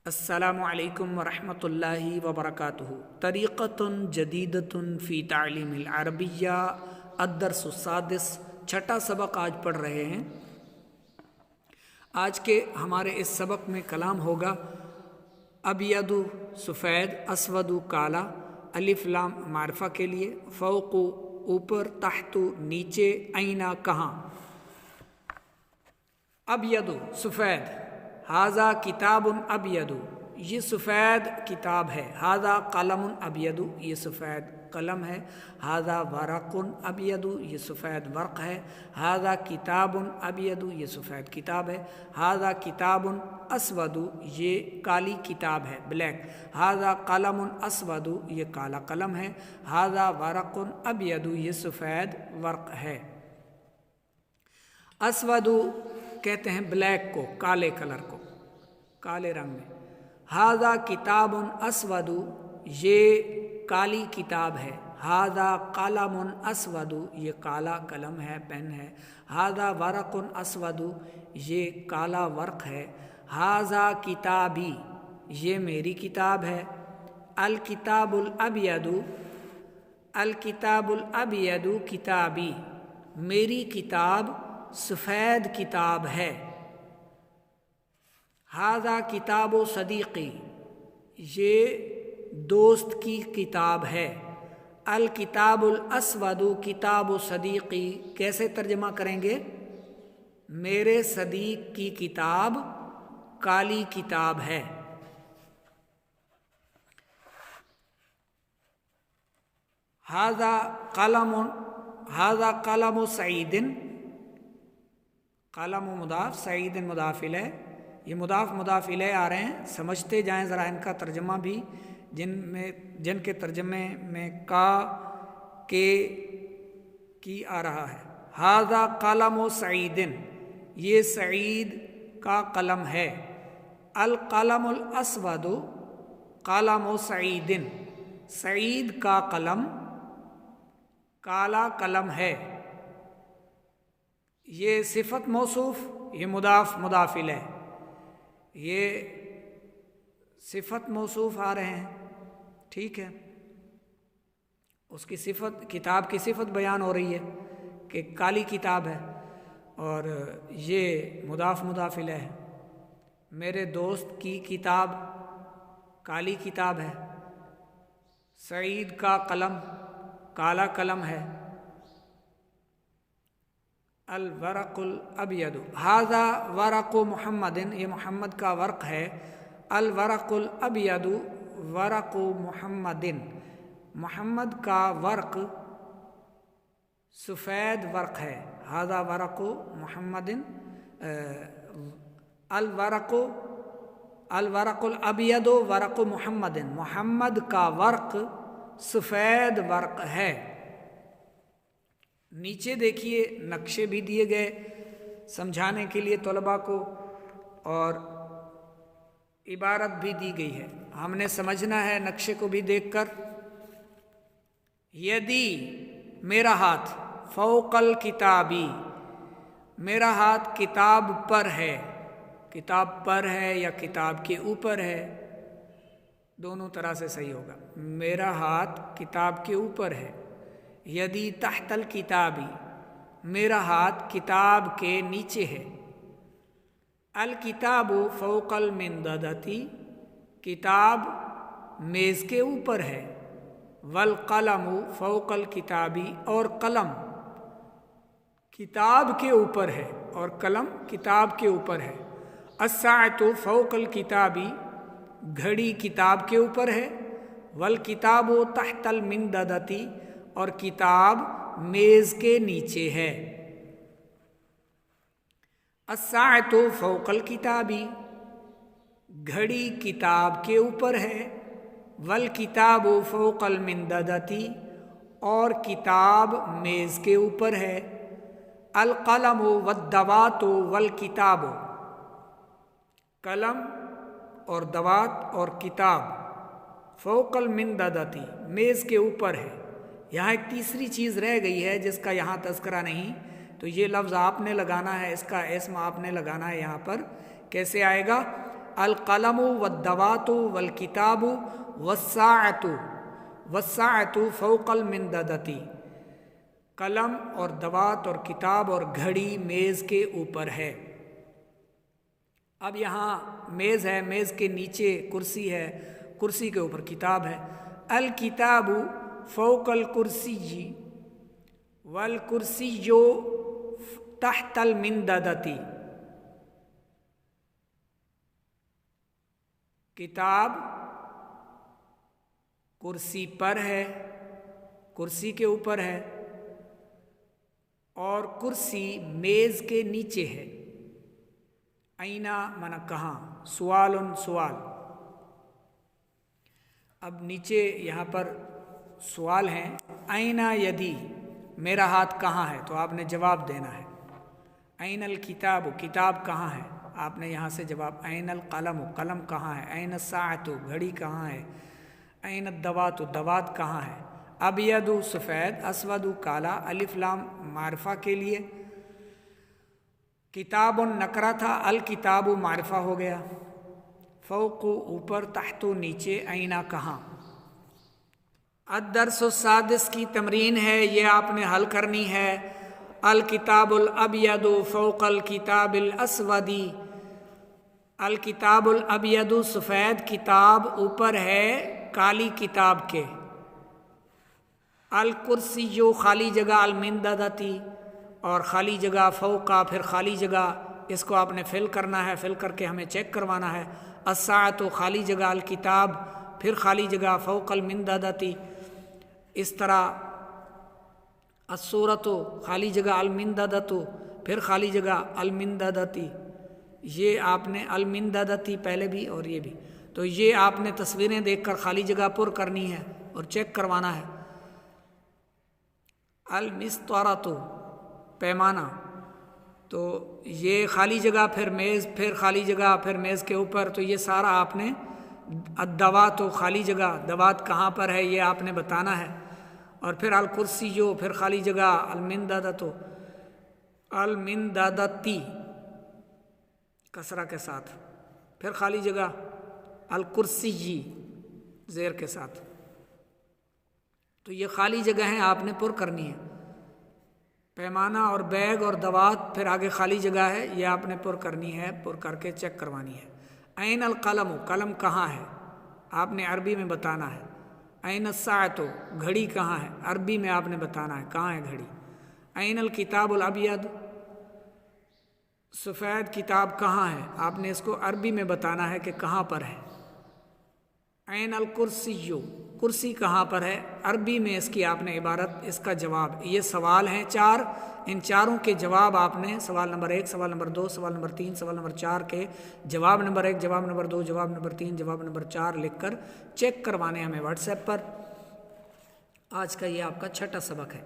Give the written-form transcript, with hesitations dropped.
अस्सलामु अलैकुम वरहमतुल्लाहि वबरकातुहु। तरीक़तुन जदीदतुन फ़ी तालीमिल अरबिय्या अद्दर्सुस्सादिस, छठा सबक आज पढ़ रहे हैं। आज के हमारे इस सबक में कलाम होगा अबयदु सफ़ेद, अस्वदु काला, अलिफ लाम मारफा के लिए, फ़ौक़ु ऊपर, तहतु नीचे, ऐना कहाँ। अबयदु सफ़ेद, हाजा किताबुन अबयदु, ये सफ़ेद किताब है। हाजा कलमुन अबयदु, ये सफ़ेद कलम है। हाजा वरक़ुन अबयदु, ये सफ़ेद वर्क़ है। हाजा किताबुन अबयदु, ये सफ़ेद किताब है। हाजा किताबुन अस्वदु, ये काली किताब है, ब्लैक। हाजा कलमुन अस्वदु, ये काला कलम है। हाजा वरक़ुन अबयदु, ये सफ़ेद वर्क़ है। अस्वदु कहते हैं ब्लैक को, काले कलर को, काले रंग में। हाजा किताबुन अस्वदु, ये काली किताब है। हाजा कलमुन अस्वदु, ये काला कलम है, पेन है। हाजा वरक़ुन अस्वदु, ये काला वर्क़ है। हाजा किताबी, ये मेरी किताब है। अल किताबुल अबयदु, अल किताबुल अबयदु किताबी, मेरी किताब सफ़ेद किताब है। हाजा किताबो सदीक़ी, ये दोस्त की किताब है। अल किताबुल अस्वदु किताबो सदीक़ी, कैसे तर्जमा करेंगे? मेरे सदीक़ की किताब काली किताब है। हाजा कलमुन, हाजा कलमु सईदिन, कलम मुदाफ, सईदिन मुदाफ इलैह, ये मुदाफ मुदाफ इलैह आ रहे हैं। समझते जाएं ज़रा इनका तर्जमा भी, जिनके तर्जमे में का के की आ रहा है। हाजा कलम सईदिन, ये सईद का कलम है। अल कलमुल अस्वदु कलम सईदिन, सईद का कलम काला कलम है। ये सिफत मौसूफ, ये मुदाफ मुदाफ इलैह, ये सिफत मौसूफ आ रहे हैं, ठीक है। उसकी सिफत, किताब की सिफत बयान हो रही है कि काली किताब है, और ये मुदाफ मुदाफ इलैह है। मेरे दोस्त की किताब काली किताब है। सईद का कलम काला कलम है। अल वरक़ुल अबयदु, हाजा वरक़ु मुहम्मदिन, ये मोहम्मद का वर्क़ है। अल वरक़ुल अबयदु वरक़ु मुहम्मदिन, मोहम्मद का वर्क़ सफ़ेद वर्क़ है। हाजा वरक़ु मुहम्मदिन, अल वरक़ुल अबयदु वरक़ु मुहम्मदिन, मोहम्मद का वर्क़ सफ़ेद वर्क़ है। नीचे देखिए नक्शे भी दिए गए समझाने के लिए तलबा को, और इबारत भी दी गई है। हमने समझना है नक्शे को भी देखकर। यदि, मेरा हाथ, फ़ौक़ल किताबी, मेरा हाथ किताब पर है। किताब पर है या किताब के ऊपर है, दोनों तरह से सही होगा। मेरा हाथ किताब के ऊपर है। यदि तहतल किताबी, मेरा हाथ किताब के नीचे है। अल किताबु फ़ौक़ल मिंददती, किताब मेज़ के ऊपर है। वल कलमु फ़ौक़ल किताबी, और कलम किताब के ऊपर है, और कलम किताब के ऊपर है। अस्साअतु फ़ौक़ल किताबी, घड़ी किताब के ऊपर है। वल किताबु तहतल मिंददती, और किताब मेज़ के नीचे है। अस्साअतु फ़ौक़ल किताबी, घड़ी किताब के ऊपर है। वल किताबु फ़ौक़ल मिंददती, और किताब मेज़ के ऊपर है। अल कलमु वद्दवातु वल किताबु, कलम और दवात और किताब फ़ौक़ल मिंददती, मेज़ के ऊपर है। यहाँ एक तीसरी चीज़ रह गई है जिसका यहाँ तज़किरा नहीं, तो ये लफ्ज़ आपने लगाना है, इसका इस्म आपने लगाना है। यहाँ पर कैसे आएगा? अल कलमु वद्दवातु वल किताबु वस्साअतु, वस्साअतु फौकल मिंददती, कलम और दवात और किताब और घड़ी मेज़ के ऊपर है। अब यहाँ मेज़ है, मेज़ के नीचे कुर्सी है, कुर्सी के ऊपर किताब है। अल किताबु फौकल कुर्सी वल कुर्सियो तहतल मिंददती, किताब कुर्सी पर है, कुर्सी के ऊपर है, और कुर्सी मेज के नीचे है। ऐना माना कहाँ, सुआलुन सुआल। अब नीचे यहाँ पर सवाल है, ऐना यदि, मेरा हाथ कहाँ है, तो आपने जवाब देना है। ऐनल किताब, किताब कहाँ है, आपने यहाँ से जवाब। ऐनल कलम, कलम कहाँ है। ऐन साअतु, घड़ी कहाँ है। ऐन दवातु, दवात कहाँ है। अबयदु सफ़ेद, अस्वदु काला, अलिफ लाम मारिफा के लिए। किताबुन नकरा था, अल किताबु मारिफा हो गया। फ़ौक़ु ऊपर, तहतु नीचे, ऐना कहाँ। अद्दर्सु सादिस की तमरीन है, ये आपने हल करनी है। अल किताबुल अबयदु फ़ौक़ल किताबिल अस्वदी, अल किताबुल अबयदु सफ़ेद किताब ऊपर है काली किताब के। अल कुर्सियो खाली जगह, अल मिंददती और खाली जगह, फ़ौक़ा फिर खाली जगह, इसको आपने फिल करना है, फिल करके हमें चेक करवाना है। अस्साअतु खाली जगह, अल किताब फिर खाली जगह, फ़ौक़ल मिंददती। इस तरह अस्सूरतु खाली जगह, अल मिंददतु फिर खाली जगह, अल मिंददती। ये आपने अल मिंददती पहले भी और ये भी, तो ये आपने तस्वीरें देखकर खाली जगह पुर करनी है और चेक करवाना है। अल मिस्तारतु पैमाना, तो ये खाली जगह फिर मेज़ फिर खाली जगह फिर मेज़ के ऊपर, तो ये सारा आपने। अद्दवात तो खाली जगह, दवात कहाँ पर है ये आपने बताना है। और फिर अल कुर्सी जो फिर खाली जगह, अल मिंददतु, अल मिंददती कसरा के साथ, फिर खाली जगह, अल कुर्सी ज़ेर के साथ। तो ये खाली जगह है आपने पुर करनी है। पैमाना और बैग और दवात फिर आगे खाली जगह है, ये आपने पुर करनी है, पुर करके चेक करवानी है। ऐन अल कलम, कलम कहाँ है आपने अरबी में बताना है। ऐन अस्साअतु, घड़ी कहाँ है अरबी में आपने बताना है कहाँ है घड़ी। ऐन अल किताबुल अबयद, सफ़ेद किताब कहाँ है आपने इसको अरबी में बताना है कि कहाँ पर है। ऐन अल कुर्सियो, कुर्सी कहाँ पर है अरबी में इसकी आपने इबारत, इसका जवाब। ये सवाल हैं 4, इन चारों के जवाब आपने सवाल नंबर 1, सवाल नंबर 2, सवाल नंबर 3, सवाल नंबर 4 के जवाब नंबर 1, जवाब नंबर 2, जवाब नंबर 3, जवाब नंबर 4 लिखकर चेक करवाने हमें व्हाट्सएप पर। आज का ये आपका छठा सबक है।